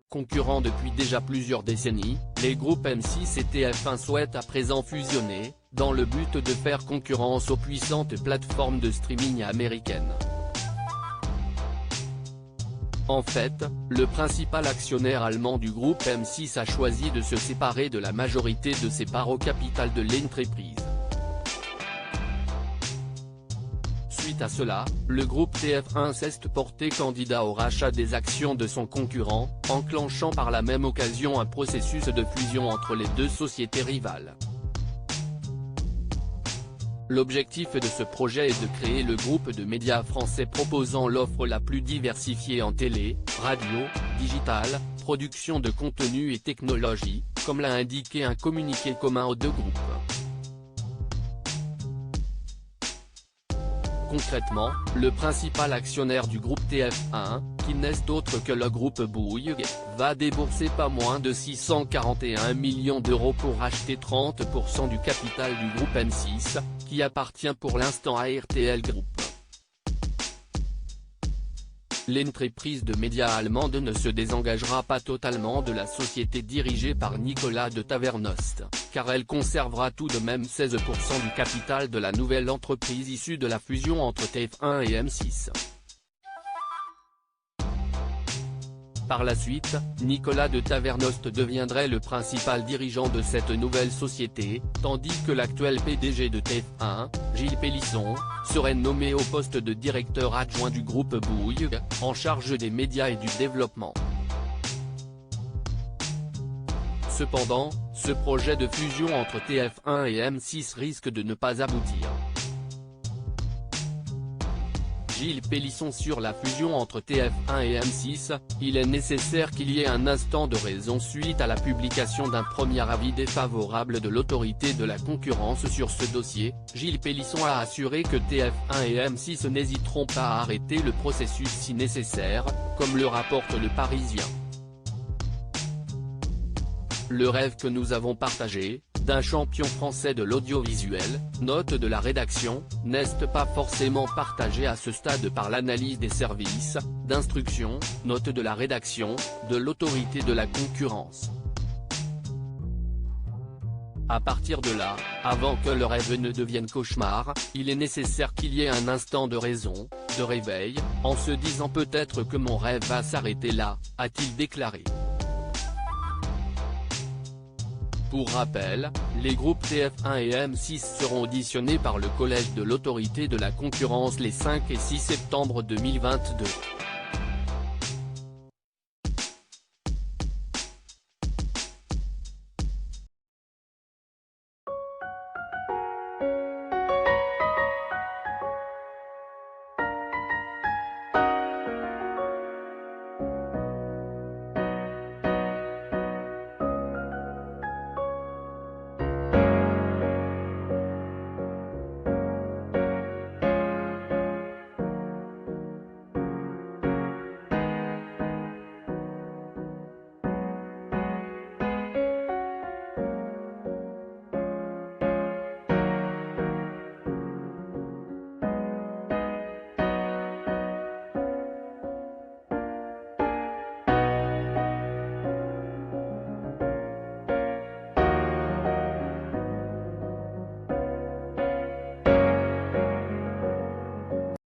Concurrents depuis déjà plusieurs décennies, les groupes M6 et TF1 souhaitent à présent fusionner, dans le but de faire concurrence aux puissantes plateformes de streaming américaines. En fait, le principal actionnaire allemand du groupe M6 a choisi de se séparer de la majorité de ses parts au capital de l'entreprise. Suite à cela, le groupe TF1 s'est porté candidat au rachat des actions de son concurrent, enclenchant par la même occasion un processus de fusion entre les deux sociétés rivales. L'objectif de ce projet est de créer le groupe de médias français proposant l'offre la plus diversifiée en télé, radio, digital, production de contenu et technologie, comme l'a indiqué un communiqué commun aux deux groupes. Concrètement, le principal actionnaire du groupe TF1, qui n'est autre que le groupe Bouygues, va débourser pas moins de 641 millions d'euros pour racheter 30% du capital du groupe M6, qui appartient pour l'instant à RTL Group. L'entreprise de médias allemande ne se désengagera pas totalement de la société dirigée par Nicolas de Tavernost, car elle conservera tout de même 16% du capital de la nouvelle entreprise issue de la fusion entre TF1 et M6. Par la suite, Nicolas de Tavernost deviendrait le principal dirigeant de cette nouvelle société, tandis que l'actuel PDG de TF1, Gilles Pélisson, serait nommé au poste de directeur adjoint du groupe Bouygues, en charge des médias et du développement. Cependant, ce projet de fusion entre TF1 et M6 risque de ne pas aboutir. Gilles Pélisson sur la fusion entre TF1 et M6, il est nécessaire qu'il y ait un instant de raison suite à la publication d'un premier avis défavorable de l'autorité de la concurrence sur ce dossier. Gilles Pélisson a assuré que TF1 et M6 n'hésiteront pas à arrêter le processus si nécessaire, comme le rapporte Le Parisien. Le rêve que nous avons partagé, d'un champion français de l'audiovisuel, note de la rédaction, n'est pas forcément partagé à ce stade par l'analyse des services d'instruction, note de la rédaction, de l'autorité de la concurrence. À partir de là, avant que le rêve ne devienne cauchemar, il est nécessaire qu'il y ait un instant de raison, de réveil, en se disant peut-être que mon rêve va s'arrêter là, a-t-il déclaré. Pour rappel, les groupes TF1 et M6 seront auditionnés par le Collège de l'autorité de la concurrence les 5 et 6 septembre 2022.